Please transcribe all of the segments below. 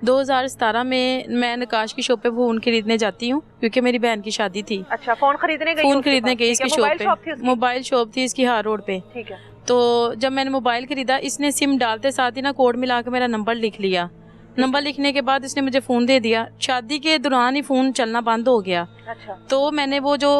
2017 में मैं नकाश की शॉप पे फ़ोन खरीदने जाती हूँ क्योंकि मेरी बहन की शादी थी। अच्छा, फ़ोन खरीदने गई इसकी शॉप पे, मोबाइल शॉप थी इसकी हार रोड पे। ठीक है। तो जब मैंने मोबाइल खरीदा, इसने सिम डालते साथ ही ना कोड मिला के मेरा नंबर लिख लिया। नंबर लिखने के बाद इसने मुझे फ़ोन दे दिया। शादी के दौरान ही फ़ोन चलना बंद हो गया। अच्छा। तो मैंने वो जो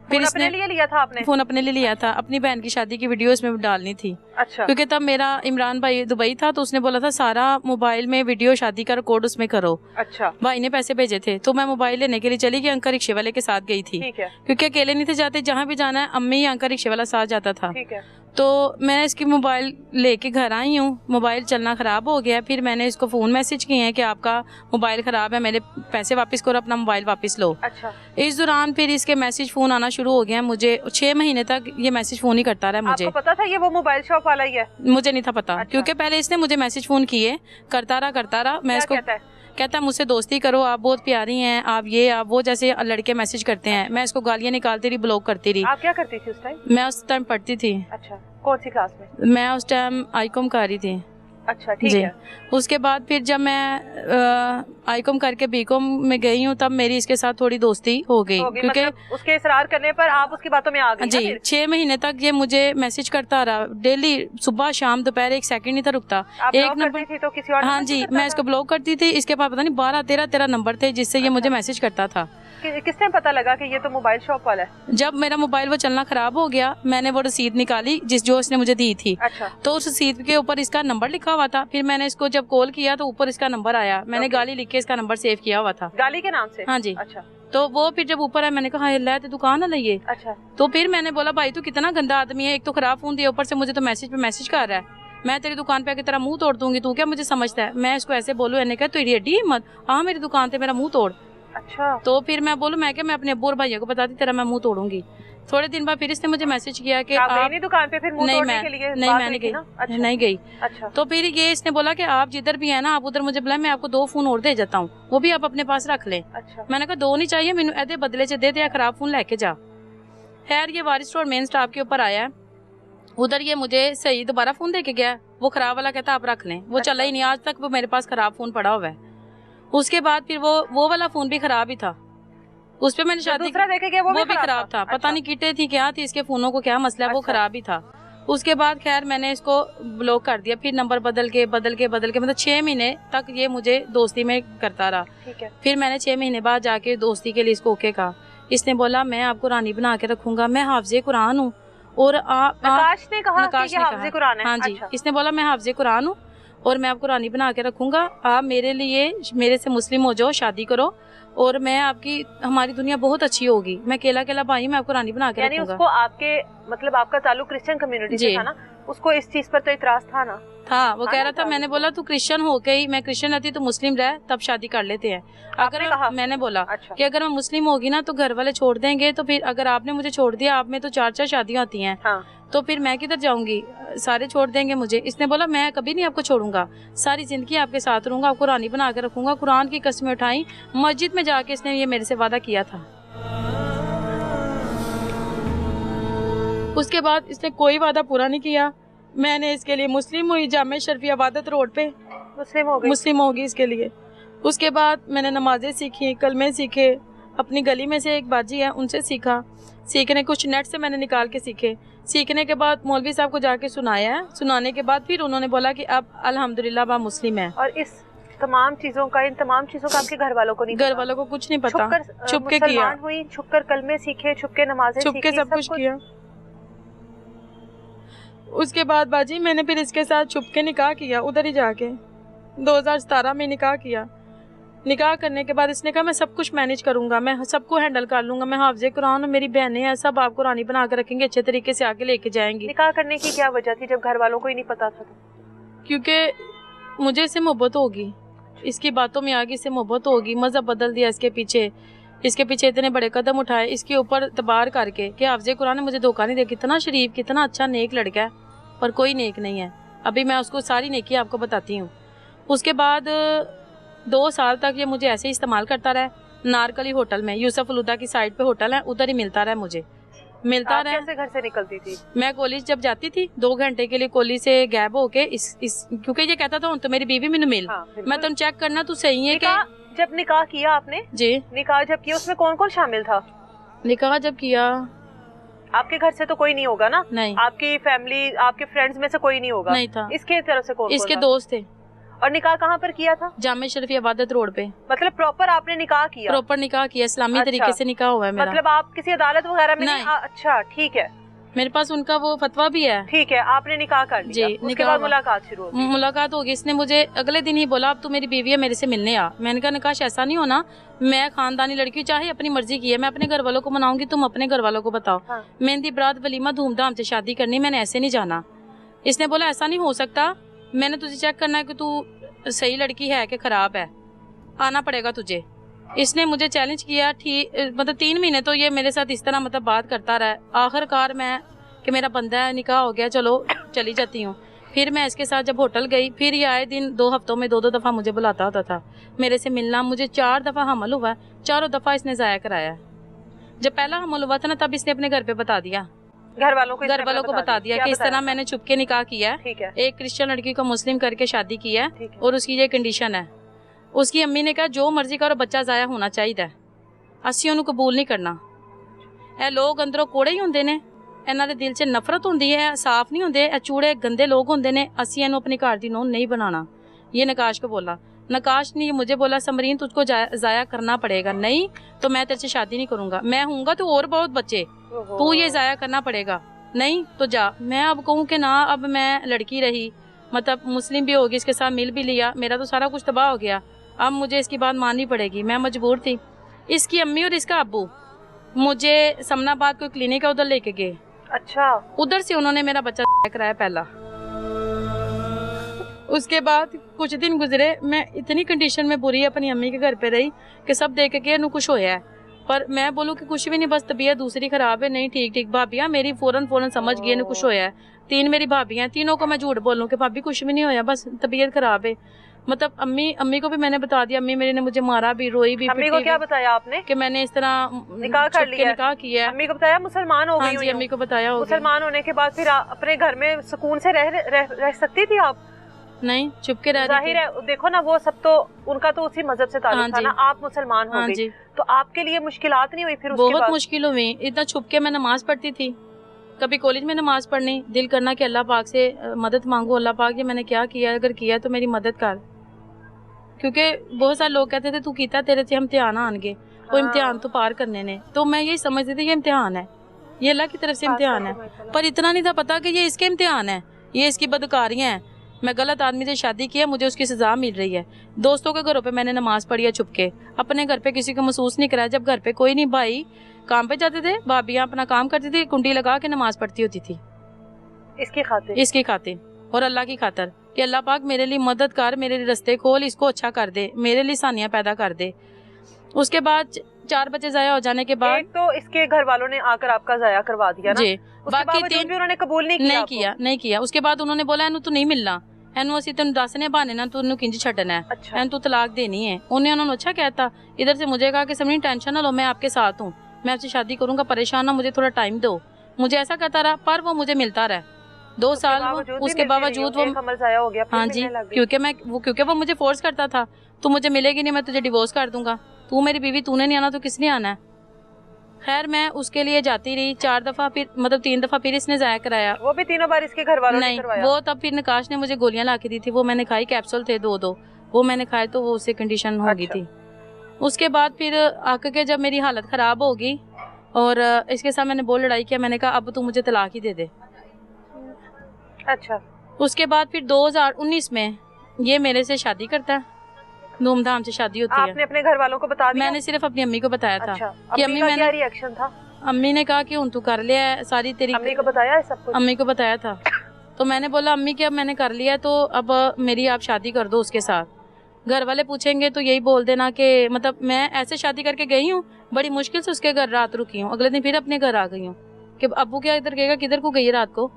फिर इसने अपने लिए लिया था आपने? फ़ोन अपने लिए लिया था, अपनी बहन की शादी की वीडियो इसमें डालनी थी। अच्छा। क्योंकि तब मेरा इमरान भाई दुबई था, तो उसने बोला था सारा मोबाइल में वीडियो शादी का रिकॉर्ड उसमें करो। अच्छा। भाई ने पैसे भेजे थे, तो मैं मोबाइल लेने के लिए चली गई, अंकल रिक्शे वाले के साथ गई थी। ठीक है। क्योंकि अकेले नहीं थे जाते, जहाँ भी जाना है अम्मी या अंकल रिक्शे वाला साथ जाता था। ठीक है। तो मैं इसकी मोबाइल लेके घर आई हूँ, मोबाइल चलना ख़राब हो गया। फिर मैंने इसको फ़ोन मैसेज किए हैं कि आपका मोबाइल ख़राब है, मेरे पैसे वापस करो, अपना मोबाइल वापस लो। अच्छा। इस दौरान फिर इसके मैसेज फ़ोन आना शुरू हो गया। मुझे 6 महीने तक ये मैसेज फ़ोन ही करता रहा। मुझे आपको पता था ये वो मोबाइल शॉप वाला ही है? मुझे नहीं था पता। अच्छा। क्योंकि पहले इसने मुझे मैसेज फ़ोन किए, करता रहा। मैं इसको कहता है मुझसे दोस्ती करो, आप बहुत प्यारी हैं, आप ये आप वो, जैसे लड़के मैसेज करते हैं। मैं इसको गालियाँ निकालती रही, ब्लॉक करती रही। आप क्या करती थी उस टाइम? मैं उस टाइम पढ़ती थी। अच्छा, कौन सी क्लास में? मैं उस टाइम आईकॉम कर रही थी। अच्छा, ठीक है। उसके बाद फिर जब मैं आईकॉम करके बीकॉम में गई हूँ, तब मेरी इसके साथ थोड़ी दोस्ती हो गई। क्योंकि मतलब उसके इसरार करने पर आप उसकी बातों में आ गई। जी, 6 महीने तक ये मुझे मैसेज करता रहा, डेली सुबह शाम दोपहर, एक सेकंड नहीं था रुकता। एक नंबर थी तो किसी और? हाँ जी, मैं इसको ब्लॉक करती थी। इसके पास पता नहीं 12-13 नंबर थे जिससे ये मुझे मैसेज करता था। किस टाइम पता लगा कि ये तो मोबाइल शॉप वाला है? जब मेरा मोबाइल वो चलना खराब हो गया, मैंने वो रसीद निकाली जो इसने मुझे दी थी। अच्छा। तो उस रसीद के ऊपर इसका नंबर लिखा हुआ था। फिर मैंने इसको जब कॉल किया तो ऊपर इसका नंबर आया। मैंने गाली लिख के इसका नंबर सेव किया हुआ था, गाली के नाम से। हाँ जी। अच्छा। तो वो फिर जब ऊपर आया, मैंने कहा अल्लाह तो दुकान है ये। अच्छा। तो फिर मैंने बोला भाई तू कितना गंदा आदमी है, एक तो खराब फोन दिया, ऊपर से मुझे तो मैसेज पे मैसेज कर रहा है। मैं तेरी दुकान पे आके तेरा मुंह तोड़ दूंगी, तू क्या मुझे समझता है? मैं इसको ऐसे बोलूं, मैंने कहा तू एडी हिम्मत, हाँ मेरी दुकान पे मेरा मुंह तोड़। अच्छा। तो फिर मैं बोलूं, मैं क्या मैं अपने अब्बू और भैया को बताती तेरा मैं मुंह तोड़ूंगी। थोड़े दिन बाद फिर इसने मुझे मैसेज किया कि आप नहीं दुकान पे फिर मुंह तोड़ने के लिए? नहीं मैंने गई। अच्छा। नहीं गई। अच्छा। तो फिर ये इसने बोला कि आप जिधर भी है ना, आप उधर मुझे बुलाए, मैं आपको 2 फोन और दे जाता हूँ, वो भी आप अपने पास रख लें। अच्छा। मैंने कहा 2 नहीं चाहिए मैंने, एदे बदले से दे दे, खराब फोन लेके जा। खैर ये वारिस स्टोर मेन स्टॉप के ऊपर आया, उधर ये मुझे सही दोबारा फोन दे के गया। वो खराब वाला कहता आप रख लें, वो चला ही नहीं आज तक, वो मेरे पास खराब फोन पड़ा हुआ है। उसके बाद फिर वो वाला फोन भी खराब ही था, उस पे मैंने शादी दूसरा देखे गया, वो भी खराब था। पता नहीं कीटे थी क्या थी, इसके फोनों को क्या मसला है, वो खराब ही था। उसके बाद खैर मैंने इसको ब्लॉक कर दिया। फिर नंबर बदल के मतलब 6 महीने तक ये मुझे दोस्ती में करता रहा। ठीक है। फिर मैंने 6 महीने बाद जाके दोस्ती के लिए इसको ओके कहा। इसने बोला मैं आपको रानी बना के रखूंगा, मैं हाफिज़े कुरान हूँ। और नकाश ने कहा कि ये हाफिज़े कुरान है? हाँ जी। अच्छा। इसने बोला मैं हाफिज़े कुरान हूँ और मैं आपको रानी बना के रखूंगा, आप मेरे से मुस्लिम हो जाओ, शादी करो, और मैं हमारी दुनिया बहुत अच्छी होगी, मैं अकेला भाई, मैं आपको रानी बना के रखूंगा। उसको आपके मतलब आपका ताल्लुक क्रिश्चियन कम्युनिटी से था ना, उसको इस चीज पर तो इतराज था ना? वो कह रहा था। मैंने बोला तू क्रिश्चियन हो गई, मैं क्रिश्चियन रहती तो मुस्लिम रह, तब शादी कर लेते हैं। मैंने बोला अच्छा। कि अगर मैं मुस्लिम होगी ना तो घर वाले छोड़ देंगे, तो फिर अगर आपने मुझे छोड़ दिया, आप में तो 4 शादियां होती हैं। हाँ। तो फिर मैं किधर जाऊंगी, सारे छोड़ देंगे मुझे। इसने बोला मैं कभी नहीं आपको छोड़ूंगा, सारी जिंदगी आपके साथ रहूंगा, आपको रानी बना के रखूंगा। कुरान की कसमें उठाई, मस्जिद में जाके इसने ये मेरे से वादा किया था। उसके बाद इसने कोई वादा पूरा नहीं किया। मैंने इसके लिए मुस्लिम हुई, जामे शरीफिया इबादत रोड पे मुस्लिम होगी इसके लिए। उसके बाद मैंने नमाजें सीखी, कलमे सीखे, अपनी गली में से एक बाजी है उनसे सीखा, सीखने कुछ नेट से मैंने निकाल के सीखे। सीखने के बाद मौलवी साहब को जाके सुनाया है, सुनाने के बाद फिर उन्होंने बोला कि अब अल्हम्दुलिल्लाह बा मुस्लिम है। और इन तमाम चीजों का आपके घर वालों को नहीं पता? घर वालों को कुछ नहीं पता। छुप के किया, हुई, छुप कर कलमे सीखे, छुप के नमाजें सीखी, छुप के सब कुछ किया। उसके बाद बाजी मैंने फिर इसके साथ छुप के निकाह किया, उधर ही जाके 2017 में निकाह किया। निकाह करने के बाद इसने कहा मैं सब कुछ मैनेज करूंगा, मैं सबको हैंडल कर लूंगा, मैं हाफिज़े कुरान, मेरी बहनें हैं, सब आपको रानी बना के रखेंगे, अच्छे तरीके से आगे लेके जाएंगी। निकाह करने की क्या वजह थी जब घर वालों को ही नहीं पता था? क्योंकि मुझे इससे मोहब्बत होगी, इसकी बातों में आगे इससे मोहब्बत होगी। मजहब बदल दिया इसके पीछे इतने बड़े कदम उठाए, इसके ऊपर तबार करके कि हाफिज़े कुरान ने मुझे धोखा नहीं दिया। कितना शरीफ, कितना अच्छा नेक लड़का है, पर कोई नेक नहीं है। अभी मैं उसको सारी नेकी आपको बताती हूँ। उसके बाद 2 साल तक ये मुझे ऐसे ही इस्तेमाल करता रहा। नारकली होटल में, यूसुफ फलूदा की साइड पे होटल है, उधर ही मिलता रहा मुझे। मिलता रहा। कैसे घर से निकलती थी? मैं कॉलेज जब जाती थी 2 घंटे के लिए कॉलेज से गैप होके क्योंकि ये कहता था तो मेरी बीवी मैंने मिल, मैं तुम चेक करना तू सही है कि। जब निकाह किया आपने? जी। निकाह जब किया उसमें कौन कौन शामिल था? निकाह जब किया आपके घर से तो कोई नहीं होगा ना? नहीं। आपकी फैमिली, आपके फ्रेंड्स में से कोई नहीं होगा? नहीं था। इसके तरफ से कौन? इसके दोस्त थे। और निकाह कहाँ पर किया था? जामे शरीफ इबादत रोड पे। मतलब प्रॉपर आपने निकाह किया? प्रॉपर निकाह किया, इस्लामी तरीके से निकाह हुआ है मेरा। मतलब आप किसी अदालत वगैरह में नहीं? अच्छा ठीक है, मेरे पास उनका वो फतवा भी है। ठीक है, आपने निकाह कर लिया। जी। उसके बाद मुलाकात शुरू होगी। मुलाकात होगी। इसने मुझे अगले दिन ही बोला अब तू मेरी बीवी है, मेरे से मिलने आ। मैंने कहा नकाश ऐसा नहीं होना, मैं खानदानी लड़की, चाहे अपनी मर्जी की है, मैं अपने घर वालों को मनाऊंगी, तुम अपने घर वालों को बताओ। मेहंदी बरात वलीमा धूमधाम से शादी करनी, मैंने ऐसे नहीं जाना। इसने बोला ऐसा नहीं हो सकता, मैंने तुझे चेक करना है कि तू सही लड़की है कि खराब है, आना पड़ेगा तुझे। इसने मुझे चैलेंज किया। ठीक मतलब 3 महीने तो ये मेरे साथ इस तरह मतलब बात करता रहा। आखिरकार मैं कि मेरा बंदा है, निकाह हो गया, चलो चली जाती हूँ। फिर मैं इसके साथ जब होटल गई, फिर ये आए दिन 2 हफ्तों में 2-2 दफ़ा मुझे बुलाता होता था मेरे से मिलना। मुझे 4 दफ़ा हमल हुआ, 4 दफ़ा इसने ज़ाया कराया। जब पहला हमल हुआ था ना तब इसने अपने घर पे बता दिया, घर वालों को बता दिया कि इस तरह मैंने छुप के निकाह किया है, एक क्रिश्चियन लड़की को मुस्लिम करके शादी की है और उसकी ये कंडीशन है। उसकी अम्मी ने कहा जो मर्जी करो बच्चा ज़ाया होना चाहिए, असी उन्हें कबूल नहीं करना। ए लोग अंदरों कोड़े ही होंदे ने, इन्हां दे दिल 'च नफरत होंदी है, साफ नहीं होंदे, चूड़े गंदे लोग होंदे ने, असी इन्हूं अपनी घर दी नूंह नहीं बनाना। ये नकाश को बोला। नकाश ने मुझे बोला समरीन तुझको ज़ाया करना पड़ेगा, नहीं तो मैं तेरे से शादी नहीं करूंगा, मैं हूँगा तो और बहुत बच्चे, तू ये ज़ाया करना पड़ेगा, नहीं तो जा। मैं अब कहूँ कि ना, अब मैं लड़की रही, मतलब मुस्लिम भी होगी, इसके साथ मिल भी लिया, मेरा तो सारा कुछ तबाह हो गया, अब मुझे इसकी बात माननी पड़ेगी, मैं मजबूर थी। इसकी अम्मी और इसका अब्बू मुझे समनाबाद कोई क्लिनिक है उधर लेके गए। अच्छा। उधर से उन्होंने मेरा बच्चा कराया पहला। उसके बाद कुछ दिन गुजरे, मैं इतनी कंडीशन में बुरी अपनी अम्मी के घर पे रही कि सब देख के इन्हें कुछ होया है, पर मैं बोलूँ कि कुछ भी नहीं, बस तबीयत दूसरी खराब है, नहीं ठीक भाभियाँ मेरी फौरन समझ गई इन्हें कुछ होया है। 3 मेरी भाभियाँ, तीनों को मैं झूठ बोलूँ कि भाभी कुछ भी नहीं होया, बस तबीयत खराब है। मतलब अम्मी को भी मैंने बता दिया, अम्मी मेरी ने मुझे मारा भी, रोई भी। अम्मी को क्या बताया आपने कि मैंने इस तरह निकाह कर लिया, निकाह किया? अम्मी को बताया? मुसलमान हो गई? अम्मी को बताया। मुसलमान होने के बाद फिर अपने घर में सुकून से रह सकती थी आप? नहीं, चुप के रह रही थी। जाहिर है, देखो ना, वो सब तो उनका तो उसी मजहब से ताल्लुक था ना, आप मुसलमान हो गई, तो आपके लिए मुश्किलात नहीं हुई फिर? बहुत मुश्किल हुई, इतना छुप के मैं नमाज पढ़ती थी, कभी कॉलेज में नमाज पढ़नी, दिल करना कि अल्लाह पाक से मदद मांगो, अल्लाह पाक ये मैंने क्या किया, अगर किया तो मेरी मदद कर, क्योंकि बहुत सारे लोग कहते थे तू कीता, तेरे से इम्तिहान आएंगे, वो इम्तिहान तो पार करने ने, तो मैं यही समझती थी ये इम्तिहान है, ये अल्लाह की तरफ से इम्तिहान है, पर इतना नहीं था पता कि ये इसके इम्तिहान है, ये इसकी बदकारियाँ हैं। मैं गलत आदमी से शादी किया, मुझे उसकी सजा मिल रही है। दोस्तों के घरों पे मैंने नमाज पढ़ी है छुप के, अपने घर पे किसी को महसूस नहीं कराया। जब घर पे कोई नहीं, भाई काम पे जाते थे, भाभियाँ अपना काम करती थी, कुंडी लगा के नमाज पढ़ती होती थी इसकी खातिर और अल्लाह की खातर कि अल्लाह पाक मेरे लिए मदद कर, मेरे लिए रास्ते खोल, इसको अच्छा कर दे, मेरे लिए सानिया पैदा कर दे। उसके बाद 4 बच्चे जाया हो जाने के बाद तो इसके घर वालों ने आकर आपका जाया करवा दिया ना? जी। बाकी 3 भी उन्होंने कबूल नहीं किया। उसके बाद उन्होंने बोला इन्हू तू नहीं मिलना, एनू असि तेन दसने बहाने ना तू किंज छड्डना है, अच्छा। एन तू तलाक देनी है। उन्होंने अच्छा कहता। इधर से मुझे कहा कि समझी टेंशन ना लो, मैं आपके साथ हूँ, मैं आपसे शादी करूंगा, परेशान ना, मुझे थोड़ा टाइम दो। मुझे ऐसा कहता रहा, पर वो मुझे मिलता रहा 2 साल। उसके बावजूद वो हो गया। हाँ जी, क्योंकि वो मुझे फोर्स करता था, तू मुझे मिलेगी नहीं, मैं तुझे डिवोर्स कर दूंगा, तू मेरी बीवी, तूने नहीं आना तो किसने आना है। खैर मैं उसके लिए जाती रही 4 दफा, फिर मतलब 3 दफा फिर इसने जाया कराया। वो भी तीनों बार इसके घर वालों ने करवाया? वो तब फिर नकाश ने मुझे गोलियां ला के दी थी, वो मैंने खाई, कैप्सूल थे 2-2, वो मैंने खाए तो वो उससे कंडीशन हो गई थी। उसके बाद फिर आके के जब मेरी हालत खराब होगी और इसके साथ मैंने बहुत लड़ाई किया, मैंने कहा अब तू मुझे तलाक ही दे दे। अच्छा। उसके बाद फिर 2019 में ये मेरे से शादी करता है, धूमधाम से शादी होती है। आपने अपने घर वालों को बता दिया? मैंने सिर्फ अपनी अम्मी को बताया था। अच्छा। कि अम्मी का क्या रिएक्शन था? अम्मी ने कहा कि तू कर लिया है सारी तेरी। अम्मी को बताया है सब कुछ? अम्मी को बताया था। तो मैंने बोला अम्मी कि अब मैंने कर लिया तो अब मेरी आप शादी कर दो उसके साथ। घर वाले पूछेंगे तो यही बोल देना कि मतलब मैं ऐसे शादी करके गई हूँ, बड़ी मुश्किल से उसके घर रात रुकी हूँ, अगले दिन फिर अपने घर आ गई हूँ कि अब्बू क्या इधर गएगा, किधर को गई रात को।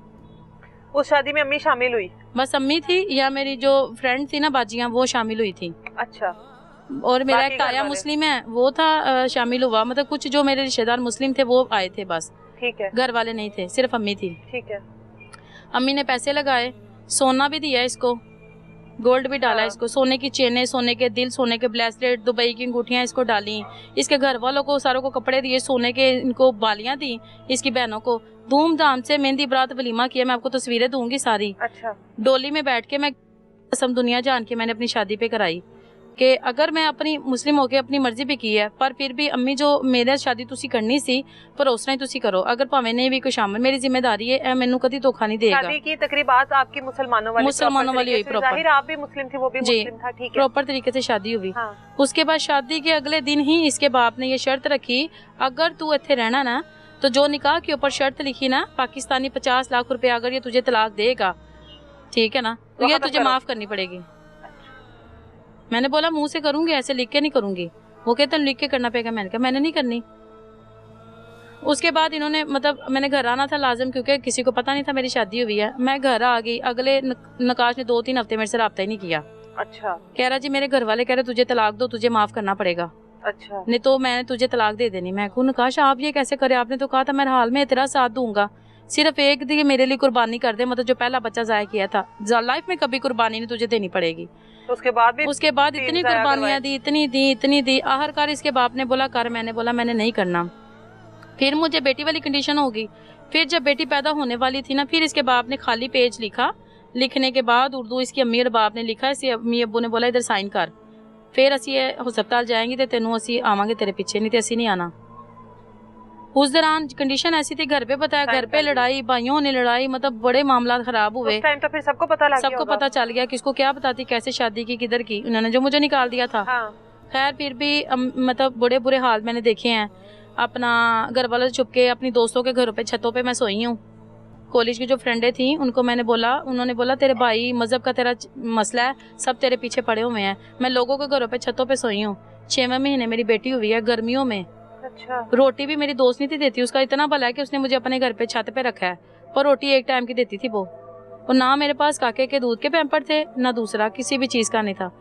उस शादी में अम्मी शामिल हुई? बस अम्मी थी या मेरी जो फ्रेंड थी ना बाजियाँ, वो शामिल हुई थी। अच्छा। और मेरा एक ताया मुस्लिम है, वो था शामिल हुआ, मतलब कुछ जो मेरे रिश्तेदार मुस्लिम थे वो आए थे बस। ठीक है। घर वाले नहीं थे, सिर्फ अम्मी थी। ठीक है। अम्मी ने पैसे लगाए, सोना भी दिया इसको, गोल्ड भी डाला इसको, सोने की चेनें, सोने के दिल, सोने के ब्रेसलेट, दुबई की अंगूठियां इसको डाली। इसके घर वालों को सारों को कपड़े दिए, सोने के इनको बालियां दी, इसकी बहनों को धूमधाम से मेहंदी बरात वलीमा किया। मैं आपको तस्वीरें दूंगी सारी। अच्छा। डोली में बैठ के मैं कसम दुनिया जान के मैंने अपनी शादी पे कराई कि अगर मैं अपनी मुस्लिम होके अपनी मर्जी भी की है, पर फिर भी अम्मी जो मेरे शादी तुसी करनी सी पर उस तरह ही तुसी करो, अगर भावें नहीं भी कोई शामिल, मेरी जिम्मेदारी है, मैनू कदी धोखा नहीं देगा। शादी की तकरीबात आपकी मुसलमानों वाली हुई प्रॉपर। जाहिर आप भी मुस्लिम थी, वो भी मुस्लिम था। ठीक है। प्रॉपर तरीके से शादी हुई। उसके बाद शादी के अगले दिन ही इसके बाप ने ये शर्त रखी, अगर तू इत्थे रहना ना तो जो निकाह के ऊपर शर्त लिखी ना, पाकिस्तानी 50 लाख रुपए अगर ये तुझे तलाक देगा, ठीक है ना, तो ये तुझे माफ करनी पड़ेगी। मैंने बोला मुंह से करूंगी, ऐसे लिख के नहीं करूंगी। वो कहते लिख के करना पड़ेगा। मैंने कहा मैंने नहीं करनी। उसके बाद इन्होंने मतलब मैंने घर आना था लाजम, क्योंकि किसी को पता नहीं था मेरी शादी हुई है। मैं घर आ गई, अगले नकाश ने 2-3 हफ्ते मेरे से रब्ता ही नहीं किया। अच्छा। कह रहा जी मेरे घर वाले कह रहे तुझे तलाक दो, तुझे माफ करना पड़ेगा। अच्छा। नहीं तो मैंने तुझे तलाक दे देनी। मैं कहूँ नकाश आप ये कैसे करे, आपने तो कहा था मैं हाल में तेरा साथ दूंगा, सिर्फ एक दिन मेरे लिए कुर्बानी कर दे, मतलब जो पहला बच्चा जाया किया था, लाइफ में कभी कुर्बानी नहीं तुझे देनी पड़ेगी। तो उसके बाद इतनी कुर्बानियां दी, इतनी दी। आखिरकार इसके बाप ने बोला कर, मैंने बोला मैंने नहीं करना। फिर मुझे बेटी वाली कंडीशन होगी। फिर जब बेटी पैदा होने वाली थी ना, फिर इसके बाप ने खाली पेज लिखा। लिखने के बाद उर्दू इसकी अम्मी और बाप ने लिखा, इसके अम्मी अब्बू ने बोला इधर साइन कर, फिर असी हस्पताल जाएंगे तो तेनों असी आवांगे तेरे पीछे, नहीं तो असी नहीं आना। उस दौरान कंडीशन ऐसी थी, घर पे बताया, घर पे लड़ाई, भाइयों ने लड़ाई, मतलब बड़े मामला खराब हुए। उस टाइम तो फिर सबको पता चल गया, किसको क्या बताती, कैसे शादी की, किधर की, उन्होंने जो मुझे निकाल दिया था। खैर फिर भी मतलब बड़े बुरे हाल मैंने देखे हैं। अपना घर वालों से छुप के अपनी दोस्तों के घरों पे, छतों पे मैं सोई हूँ। कॉलेज की जो फ्रेंडें थी उनको मैंने बोला, उन्होंने बोला तेरे भाई मजहब का तेरा मसला है, सब तेरे पीछे पड़े हुए हैं। मैं लोगों के घरों पे, छतों पे सोई हूँ। 6वें महीने मेरी बेटी हुई है, गर्मियों में। अच्छा। रोटी भी मेरी दोस्त नहीं थी देती, उसका इतना भला है कि उसने मुझे अपने घर पे छत पे रखा है, पर रोटी एक टाइम की देती थी वो। और ना मेरे पास काके के दूध के पैम्पर थे, ना दूसरा किसी भी चीज का नहीं था।